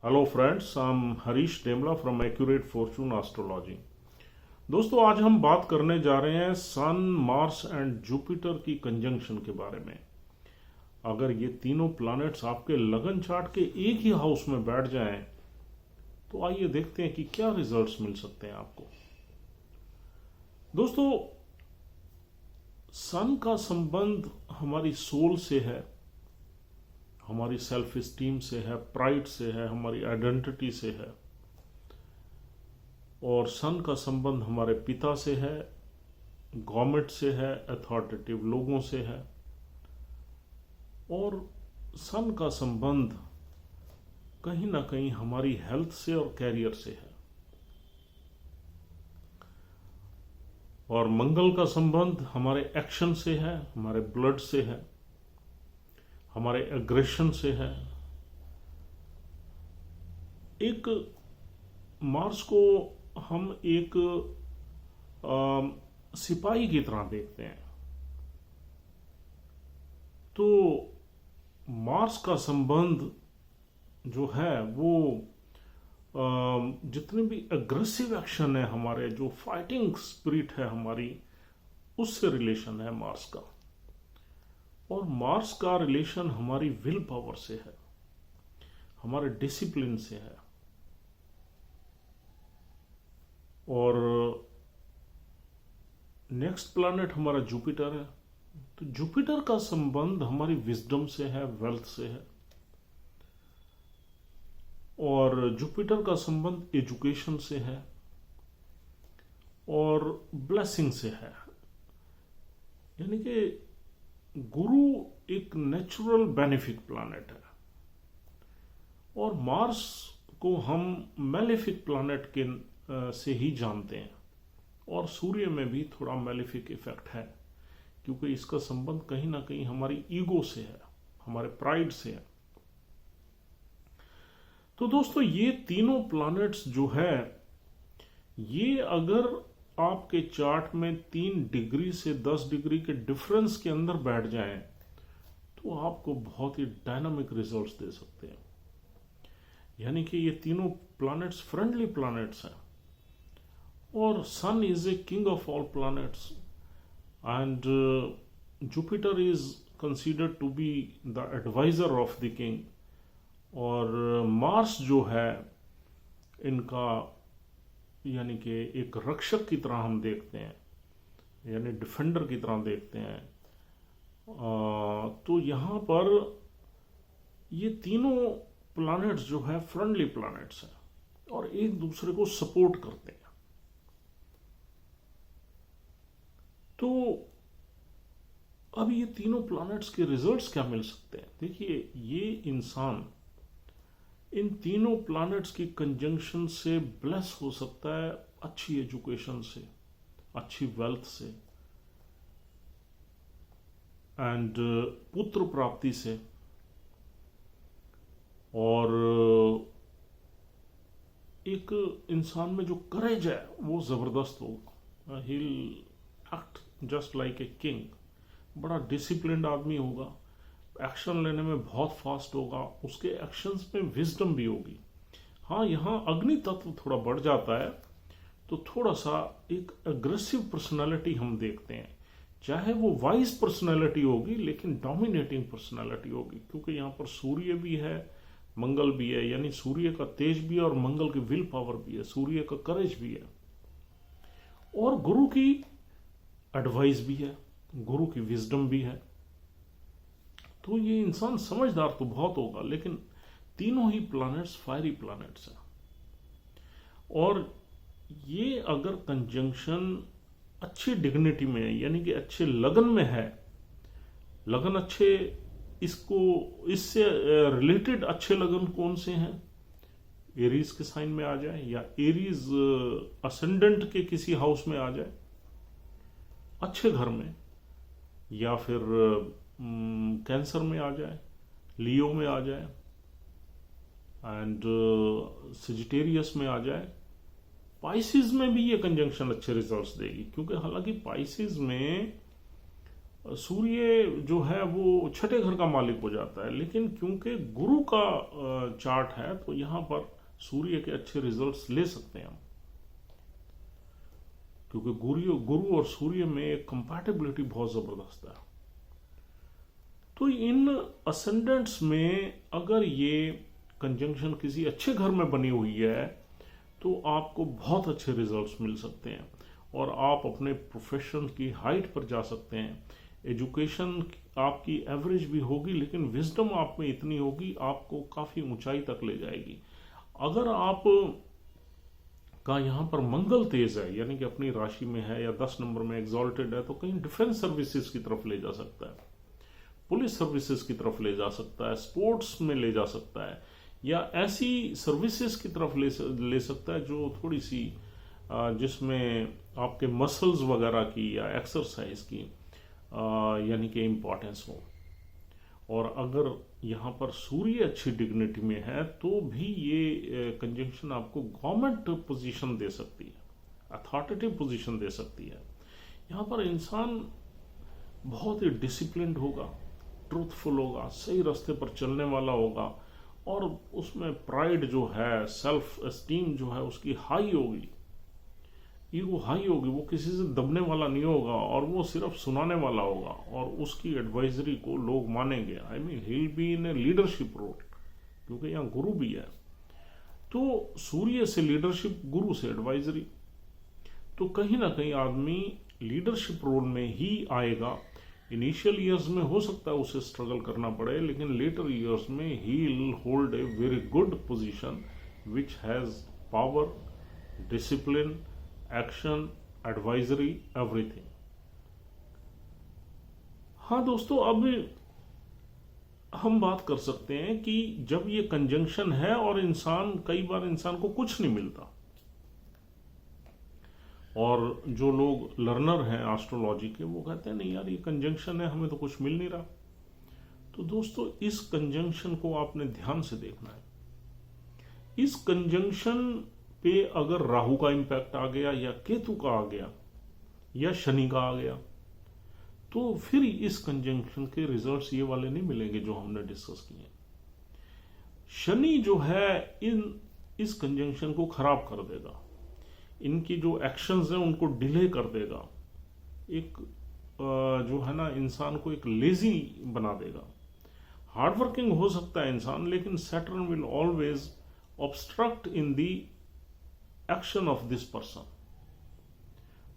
Hello friends, I am Harish Demla from Accurate Fortune Astrology. दोस्तों, आज हम बात करने जा रहे हैं सन, मार्स एंड जुपिटर की कंजंक्शन के बारे में। अगर ये तीनों प्लैनेट्स आपके लगन चार्ट के एक ही हाउस में बैठ जाएं, तो आइए देखते हैं कि क्या रिजल्ट्स मिल सकते हैं आपको। दोस्तों, सन का संबंध हमारी सोल से है, हमारी सेल्फ स्टीम से है, प्राइड से है, हमारी आइडेंटिटी से है। और सन का संबंध हमारे पिता से है, गवर्नमेंट से है, अथॉरिटेटिव लोगों से है। और सन का संबंध कहीं ना कहीं हमारी हेल्थ से और कैरियर से है। और मंगल का संबंध हमारे एक्शन से है, हमारे ब्लड से है, हमारे एग्रेशन से है। एक मार्स को हम एक सिपाही की तरह देखते हैं। तो मार्स का संबंध जो है वो जितने भी एग्रेसिव एक्शन है हमारे, जो फाइटिंग स्पिरिट है हमारी, उससे रिलेशन है मार्स का। और मार्स का रिलेशन हमारी विल पावर से है, हमारे डिसिप्लिन से है। और नेक्स्ट प्लैनेट हमारा जुपिटर है। तो जुपिटर का संबंध हमारी विजडम से है, वेल्थ से है। और जुपिटर का संबंध एजुकेशन से है और ब्लेसिंग से है। यानी कि गुरु एक नेचुरल बेनिफिक प्लैनेट है। और मार्स को हम मैलेफिक प्लैनेट के से ही जानते हैं। और सूर्य में भी थोड़ा मैलेफिक इफेक्ट है, क्योंकि इसका संबंध कहीं ना कहीं हमारी ईगो से है, हमारे प्राइड से है। तो दोस्तों, ये तीनों प्लैनेट्स जो है, ये अगर आपके चार्ट में 3 डिग्री से 10 डिग्री के डिफरेंस के अंदर बैठ जाएं, तो आपको बहुत ही डायनामिक रिजल्ट्स दे सकते हैं। यानी कि ये तीनों प्लैनेट्स फ्रेंडली प्लैनेट्स हैं। और sun is a king of all planets and Jupiter is considered to be the adviser of the king. और मार्स जो है, इनका यानी कि एक रक्षक की तरह हम देखते हैं, यानी डिफेंडर की तरह देखते हैं। तो यहाँ पर ये तीनों प्लैनेट्स जो है फ्रेंडली प्लैनेट्स हैं और एक दूसरे को सपोर्ट करते हैं। तो अब ये तीनों प्लैनेट्स के रिजल्ट्स क्या मिल सकते हैं? देखिए, ये इंसान इन तीनों प्लैनेट्स की कंजंक्शन से ब्लेस हो सकता है, अच्छी एजुकेशन से, अच्छी वेल्थ से एंड पुत्र प्राप्ति से। और एक इंसान में जो करेज है वो जबरदस्त होगा। He will act just like a king. बड़ा डिसिप्लिन्ड आदमी होगा, एक्शन लेने में बहुत फास्ट होगा, उसके एक्शंस में विजडम भी होगी। हाँ, यहाँ अग्नि तत्व थोड़ा बढ़ जाता है, तो थोड़ा सा एक अग्रेसिव पर्सनालिटी हम देखते हैं। चाहे वो वाइज पर्सनालिटी होगी, लेकिन डोमिनेटिंग पर्सनालिटी होगी, क्योंकि यहाँ पर सूर्य भी है, मंगल भी है। यानी सूर्य का तेज भी है और मंगल की विल पावर भी है, सूर्य का करेज भी है। और गुरु की एडवाइस भी है, गुरु की विजडम भी है। तो ये इंसान समझदार तो बहुत होगा, लेकिन तीनों ही प्लैनेट्स फायरी प्लैनेट्स हैं। और ये अगर कंजंक्शन अच्छी डिग्निटी में है, यानी कि अच्छे लगन में है, लगन अच्छे, इसको इससे रिलेटेड अच्छे लगन कौन से हैं? एरीज के साइन में आ जाए, या एरीज असेंडेंट के किसी हाउस में आ जाए, अच्छे घर में, या फिर कैंसर में आ जाए, लियो में आ जाए एंड सेजिटेरियस में आ जाए। पाइसिस में भी ये कंजंक्शन अच्छे रिजल्ट्स देगी, क्योंकि हालांकि पाइसिस में सूर्य जो है वो छठे घर का मालिक हो जाता है, लेकिन क्योंकि गुरु का चार्ट है तो यहां पर सूर्य के अच्छे रिजल्ट्स ले सकते हैं हम, क्योंकि गुरु और सूर्य में एक कंपैटिबिलिटी बहुत जबरदस्त है। तो इन असेंडेंट्स में अगर ये कंजंक्शन किसी अच्छे घर में बनी हुई है तो आपको बहुत अच्छे रिजल्ट्स मिल सकते हैं और आप अपने प्रोफेशन की हाइट पर जा सकते हैं। एजुकेशन आपकी एवरेज भी होगी, लेकिन विजडम आप में इतनी होगी आपको काफी ऊंचाई तक ले जाएगी। अगर आप का यहाँ पर मंगल तेज है, यानी कि अपनी राशि में है या 10 नंबर में एग्जॉल्टेड है, तो कहीं डिफेंस सर्विसेज की तरफ ले जा सकता है, पुलिस सर्विसेज की तरफ ले जा सकता है, स्पोर्ट्स में ले जा सकता है, या ऐसी सर्विसेज की तरफ ले सकता है जो थोड़ी सी जिसमें आपके मसल्स वगैरह की या एक्सरसाइज की यानी कि इम्पोर्टेंस हो। और अगर यहाँ पर सूर्य अच्छी डिग्निटी में है तो भी ये कंजंक्शन आपको गवर्नमेंट पोजीशन दे सकती है, अथॉरिटेटिव पोजीशन दे सकती है। यहाँ पर इंसान बहुत ही डिसिप्लिन्ड होगा, ट्रूथफुल होगा, सही रास्ते पर चलने वाला होगा और उसमें प्राइड जो है, सेल्फ एस्टीम जो है उसकी हाई होगी, ईगो हाई होगी, वो किसी से दबने वाला नहीं होगा और वो सिर्फ सुनाने वाला होगा और उसकी एडवाइजरी को लोग मानेंगे। I mean he will be in a leadership role, क्योंकि यहाँ गुरु भी है। तो सूर्य से लीडरशिप, गुरु से एडवाइजरी, तो कहीं ना कहीं आदमी लीडरशिप रोल में ही आएगा। इनिशियल ईयर्स में हो सकता है उसे स्ट्रगल करना पड़े, लेकिन लेटर ईयर्स में he will hold a very good position which has power, discipline, action, advisory, everything. हाँ दोस्तों, अब हम बात कर सकते हैं कि जब ये कंजंक्शन है और कई बार इंसान को कुछ नहीं मिलता, और जो लोग लर्नर हैं एस्ट्रोलॉजी के वो कहते हैं नहीं यार ये कंजंक्शन है, हमें तो कुछ मिल नहीं रहा। तो दोस्तों इस कंजंक्शन को आपने ध्यान से देखना है। इस कंजंक्शन पे अगर राहु का इंपैक्ट आ गया या केतु का आ गया या शनि का आ गया, तो फिर इस कंजंक्शन के रिजल्ट्स ये वाले नहीं मिलेंगे जो हमने डिस्कस किए। शनि जो है इस कंजंक्शन को खराब कर देगा, इनकी जो एक्शंस हैं उनको डिले कर देगा, एक जो है ना इंसान को एक लेजी बना देगा। हार्ड वर्किंग हो सकता है इंसान, लेकिन Saturn will always obstruct in the action of this person,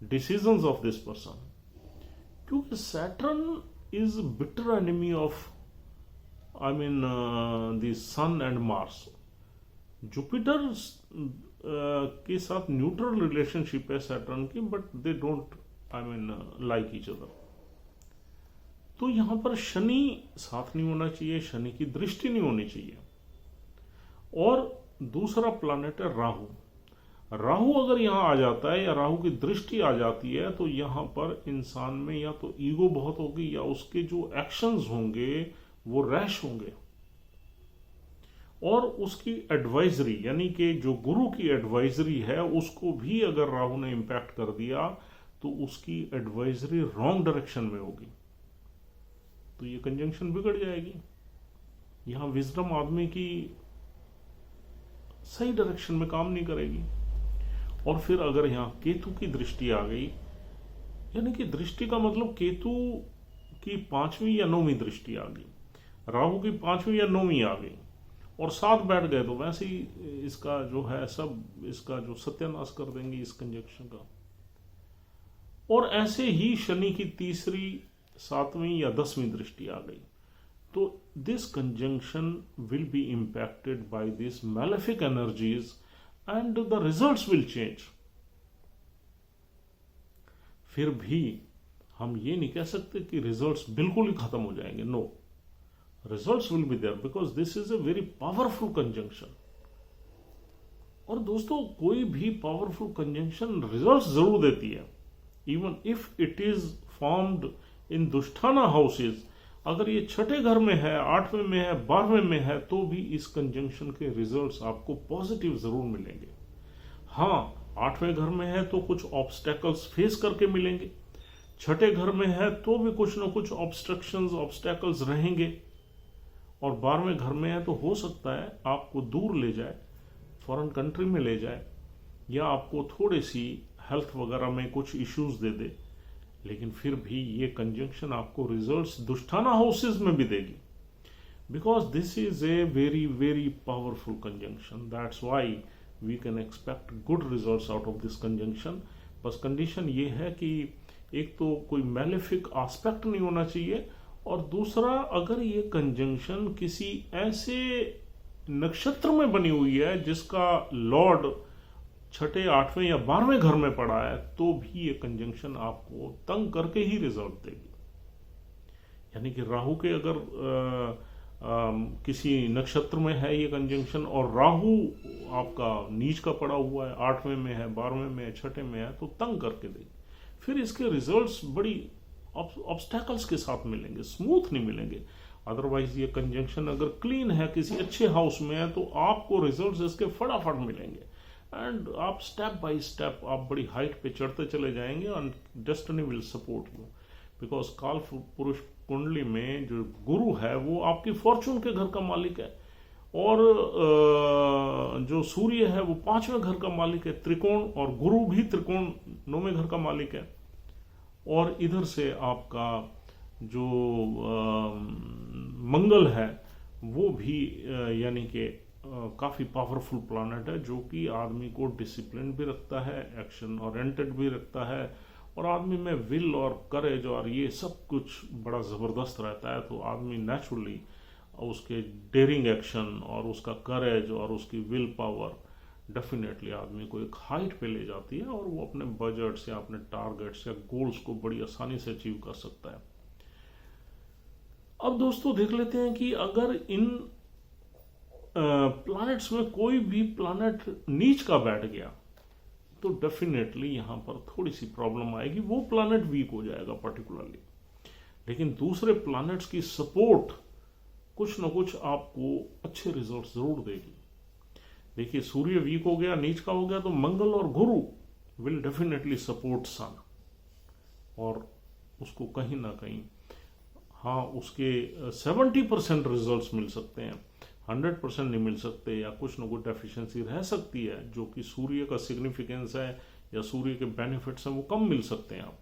decisions of this person, क्योंकि Saturn is bitter enemy of I mean the sun and Mars. Jupiter के साथ न्यूट्रल रिलेशनशिप है सैटर्न की, but they don't I mean like each other. तो यहां पर शनि साथ नहीं होना चाहिए, शनि की दृष्टि नहीं होनी चाहिए। और दूसरा प्लैनेट है राहु। राहु अगर यहां आ जाता है या राहु की दृष्टि आ जाती है तो यहां पर इंसान में या तो ईगो बहुत होगी या उसके जो एक्शंस होंगे वो रैश होंगे, और उसकी एडवाइजरी यानी कि जो गुरु की एडवाइजरी है उसको भी अगर राहु ने इंपैक्ट कर दिया तो उसकी एडवाइजरी रॉन्ग डायरेक्शन में होगी, तो ये कंजंक्शन बिगड़ जाएगी। यहां विजडम आदमी की सही डायरेक्शन में काम नहीं करेगी। और फिर अगर यहां केतु की दृष्टि आ गई, यानी कि दृष्टि का मतलब केतु की 5वीं या 9वीं दृष्टि आ गई, राहु की 5वीं या 9वीं आ गई और साथ बैठ गए, तो वैसे ही इसका जो है सब इसका जो सत्यानाश कर देंगे इस कंजंक्शन का। और ऐसे ही शनि की 3री, 7वीं या 10वीं दृष्टि आ गई, तो this conjunction will be impacted by this malefic energies and the results will change. फिर भी हम ये नहीं कह सकते कि रिजल्ट्स बिल्कुल ही खत्म हो जाएंगे, no, results will be there because this is a very powerful conjunction. और दोस्तों कोई भी पावरफुल कंजंक्शन रिजल्ट्स जरूर देती है, even if it is formed in दुष्टाना हाउसेज। अगर ये छठे घर में है, 8वें में है, 12वें में है, तो भी इस कंजंक्शन के रिजल्ट्स आपको पॉजिटिव जरूर मिलेंगे। हाँ, 8वें घर में है तो कुछ ऑब्स्टेकल्स फेस करके मिलेंगे, छठे घर में है तो भी कुछ ना कुछ ऑब्स्ट्रक्शंस ऑब्स्टेकल्स रहेंगे, और 12वें घर में है तो हो सकता है आपको दूर ले जाए, फॉरेन कंट्री में ले जाए, या आपको थोड़ी सी हेल्थ वगैरह में कुछ इश्यूज दे दे। लेकिन फिर भी ये कंजंक्शन आपको रिजल्ट्स दुष्टाना हाउसेस में भी देगी, because this is a very very powerful conjunction. That's why we can expect good results out of this conjunction. बस कंडीशन ये है कि एक तो कोई मैलेफिक एस्पेक्ट नहीं होना चाहिए, और दूसरा अगर ये कंजंक्शन किसी ऐसे नक्षत्र में बनी हुई है जिसका लॉर्ड छठे, 8वें या 12वें घर में पड़ा है, तो भी ये कंजंक्शन आपको तंग करके ही रिजल्ट देगी। यानी कि राहु के अगर किसी नक्षत्र में है ये कंजंक्शन, और राहु आपका नीच का पड़ा हुआ है, 8वें में है, 12वें में है, छठे में है, तो तंग करके देगी। फिर इसके रिजल्ट्स बड़ी ऑब्स्टेकल्स के साथ मिलेंगे, स्मूथ नहीं मिलेंगे। अदरवाइज ये कंजंक्शन अगर क्लीन है, किसी अच्छे हाउस में है, तो आपको रिजल्ट्स इसके फटाफट मिलेंगे, एंड आप स्टेप बाय स्टेप आप बड़ी हाइट पे चढ़ते चले जाएंगे, और destiny will support you. Because काल पुरुष कुंडली में जो गुरु है वो आपकी फॉर्चून के घर का मालिक है, और जो सूर्य है वो 5वें घर का मालिक है, त्रिकोण, और गुरु भी त्रिकोण 9वें घर का मालिक है। और इधर से आपका जो मंगल है वो भी यानी कि काफ़ी पावरफुल प्लैनेट है, जो कि आदमी को डिसिप्लिन भी रखता है, एक्शन ओरिएंटेड भी रखता है, और आदमी में विल और करेज और ये सब कुछ बड़ा ज़बरदस्त रहता है। तो आदमी नेचुरली उसके डेयरिंग एक्शन और उसका करेज और उसकी विल पावर डेफिनेटली आदमी को एक हाइट पे ले जाती है, और वो अपने बजट्स या अपने टारगेट्स या गोल्स को बड़ी आसानी से अचीव कर सकता है। अब दोस्तों देख लेते हैं कि अगर इन प्लैनेट्स में कोई भी प्लैनेट नीच का बैठ गया तो डेफिनेटली यहां पर थोड़ी सी प्रॉब्लम आएगी, वो प्लैनेट वीक हो जाएगा पर्टिकुलरली। लेकिन दूसरे प्लैनेट्स की सपोर्ट कुछ ना कुछ आपको अच्छे रिजल्ट जरूर देगी। देखिए, सूर्य वीक हो गया, नीच का हो गया, तो मंगल और गुरु विल डेफिनेटली सपोर्ट सन, और उसको कहीं ना कहीं हाँ उसके 70% रिजल्ट्स मिल सकते हैं, 100% नहीं मिल सकते, या कुछ ना कुछ डेफिशिएंसी रह सकती है, जो कि सूर्य का सिग्निफिकेंस है या सूर्य के बेनिफिट्स हैं वो कम मिल सकते हैं आपको।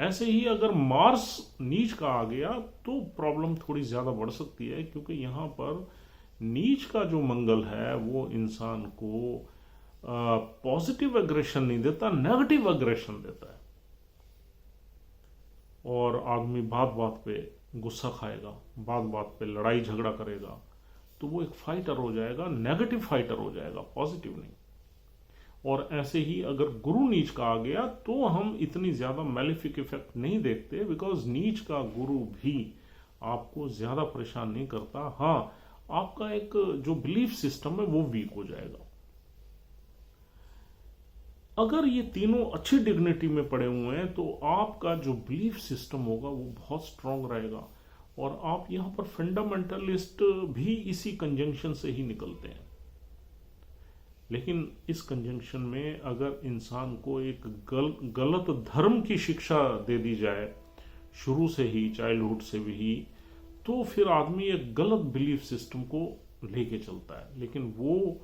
ऐसे ही अगर मार्स नीच का आ गया तो प्रॉब्लम थोड़ी ज़्यादा बढ़ सकती है, क्योंकि यहाँ पर नीच का जो मंगल है वो इंसान को पॉजिटिव एग्रेशन नहीं देता, नेगेटिव एग्रेशन देता है, और आदमी बात बात पे गुस्सा खाएगा, बात बात पे लड़ाई झगड़ा करेगा, तो वो एक फाइटर हो जाएगा, नेगेटिव फाइटर हो जाएगा, पॉजिटिव नहीं। और ऐसे ही अगर गुरु नीच का आ गया तो हम इतनी ज्यादा मैलिफिक इफेक्ट नहीं देखते, बिकॉज नीच का गुरु भी आपको ज्यादा परेशान नहीं करता। हाँ, आपका एक जो बिलीफ सिस्टम है वो वीक हो जाएगा। अगर ये तीनों अच्छी डिग्निटी में पड़े हुए हैं तो आपका जो बिलीफ सिस्टम होगा वो बहुत स्ट्रांग रहेगा, और आप यहां पर फंडामेंटलिस्ट भी इसी कंजंक्शन से ही निकलते हैं। लेकिन इस कंजंक्शन में अगर इंसान को एक गलत धर्म की शिक्षा दे दी जाए शुरू से ही, चाइल्डहुड से भी, तो फिर आदमी एक गलत बिलीफ सिस्टम को लेके चलता है। लेकिन वो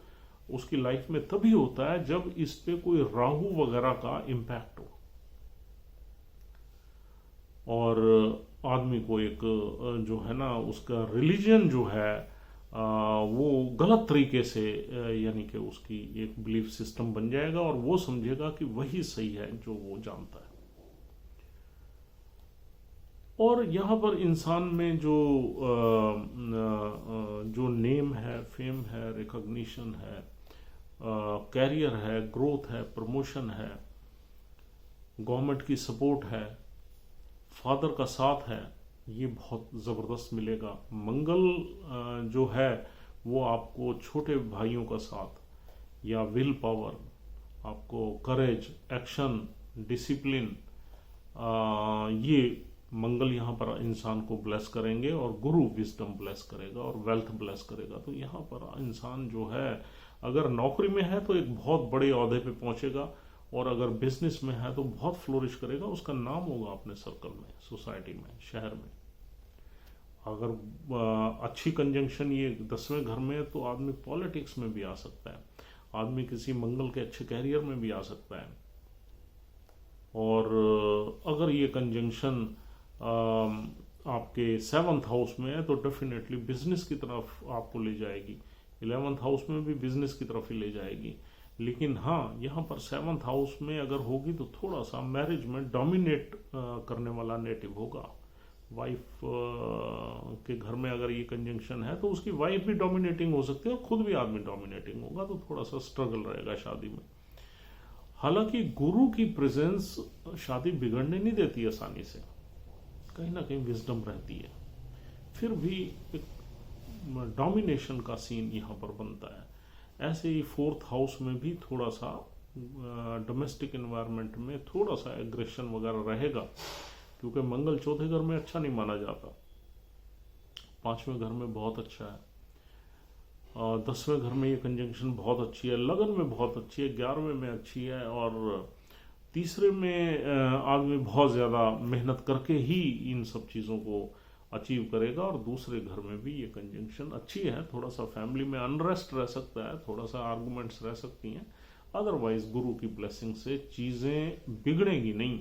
उसकी लाइफ में तभी होता है जब इस पे कोई राहु वगैरह का इम्पैक्ट हो, और आदमी को एक जो है ना उसका रिलीजन जो है वो गलत तरीके से यानी कि उसकी एक बिलीफ सिस्टम बन जाएगा, और वो समझेगा कि वही सही है जो वो जानता है। और यहाँ पर इंसान में जो नेम है, फेम है, रिकॉग्निशन है, कैरियर है, ग्रोथ है, प्रमोशन है, गवर्नमेंट की सपोर्ट है, फादर का साथ है, ये बहुत ज़बरदस्त मिलेगा। मंगल जो है वो आपको छोटे भाइयों का साथ या विल पावर, आपको करेज, एक्शन, डिसिप्लिन, ये मंगल यहाँ पर इंसान को ब्लेस करेंगे, और गुरु विजडम ब्लेस करेगा और वेल्थ ब्लेस करेगा। तो यहाँ पर इंसान जो है अगर नौकरी में है तो एक बहुत बड़े ओहदे पे पहुंचेगा, और अगर बिजनेस में है तो बहुत फ्लोरिश करेगा, उसका नाम होगा अपने सर्कल में, सोसाइटी में, शहर में। अगर अच्छी कंजंक्शन ये 10वें घर में है तो आदमी पॉलिटिक्स में भी आ सकता है, आदमी किसी मंगल के अच्छे कैरियर में भी आ सकता है। और अगर ये कंजंक्शन आपके 7th हाउस में है तो डेफिनेटली बिजनेस की तरफ आपको ले जाएगी, 11th हाउस में भी बिजनेस की तरफ ही ले जाएगी। लेकिन हाँ, यहाँ पर 7th हाउस में अगर होगी तो थोड़ा सा मैरिज में डोमिनेट करने वाला नेटिव होगा। वाइफ के घर में अगर ये कंजंक्शन है तो उसकी वाइफ भी डोमिनेटिंग हो सकती है और खुद भी आदमी डोमिनेटिंग होगा, तो थोड़ा सा स्ट्रगल रहेगा शादी में। हालांकि गुरु की प्रेजेंस शादी बिगड़ने नहीं देती आसानी से, कहीं ना कहीं विजडम रहती है, फिर भी एक डोमिनेशन का सीन यहाँ पर बनता है। ऐसे ही 4th हाउस में भी थोड़ा सा डोमेस्टिक एनवायरनमेंट में थोड़ा सा एग्रेशन वगैरह रहेगा, क्योंकि मंगल 4थे घर में अच्छा नहीं माना जाता, 5वें घर में बहुत अच्छा है, 10वें घर में ये कंजंक्शन बहुत अच्छी है, लगन में बहुत अच्छी है, 11वें में अच्छी है, और तीसरे में आदमी बहुत ज़्यादा मेहनत करके ही इन सब चीज़ों को अचीव करेगा। और दूसरे घर में भी ये कंजंक्शन अच्छी है, थोड़ा सा फैमिली में अनरेस्ट रह सकता है, थोड़ा सा आर्गुमेंट्स रह सकती हैं, अदरवाइज गुरु की ब्लेसिंग से चीज़ें बिगड़ेंगी नहीं।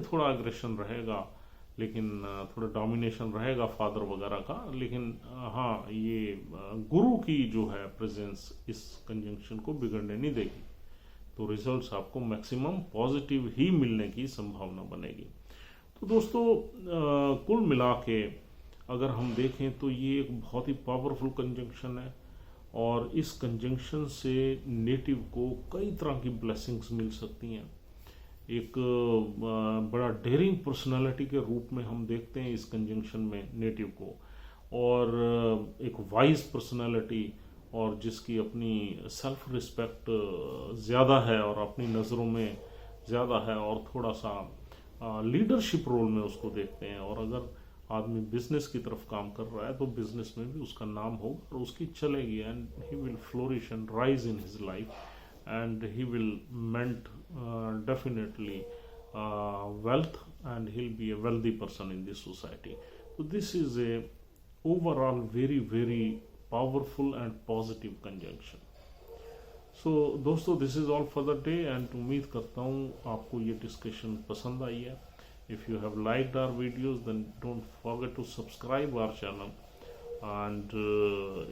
थोड़ा अग्रेशन रहेगा, लेकिन थोड़ा डोमिनेशन रहेगा फादर वगैरह का, लेकिन हाँ, ये गुरु की जो है प्रेजेंस इस कंजंक्शन को बिगड़ने नहीं देगी, तो रिजल्ट्स आपको मैक्सिमम पॉजिटिव ही मिलने की संभावना बनेगी। तो दोस्तों, कुल मिला के अगर हम देखें तो ये एक बहुत ही पावरफुल कंजंक्शन है, और इस कंजंक्शन से नेटिव को कई तरह की ब्लेसिंग्स मिल सकती हैं। एक बड़ा डेयरिंग पर्सनालिटी के रूप में हम देखते हैं इस कंजंक्शन में नेटिव को, और एक वाइज पर्सनालिटी, और जिसकी अपनी सेल्फ रिस्पेक्ट ज़्यादा है और अपनी नज़रों में ज़्यादा है, और थोड़ा सा लीडरशिप रोल में उसको देखते हैं। और अगर आदमी बिजनेस की तरफ काम कर रहा है तो बिजनेस में भी उसका नाम होगा और उसकी चलेगी, and he will flourish and rise in his life, and he will meant definitely wealth, and he'll be a wealthy person in this society. So this is a overall very powerful and positive conjunction. So दोस्तों, this is all for the day, and उम्मीद करता हूँ आपको ये discussion पसंद आई है। If you have liked our videos, then don't forget to subscribe our channel. And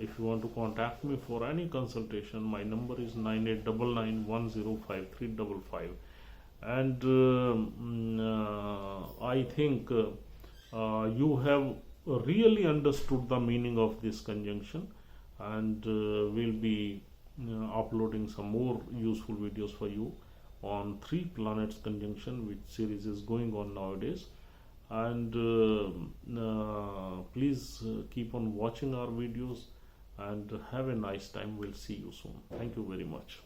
if you want to contact me for any consultation, my number is 9899105355. And I think you have really understood the meaning of this conjunction, and we'll be uploading some more useful videos for you on 3 planets conjunction, which series is going on nowadays. And please keep on watching our videos, and have a nice time. We'll see you soon. Thank you very much.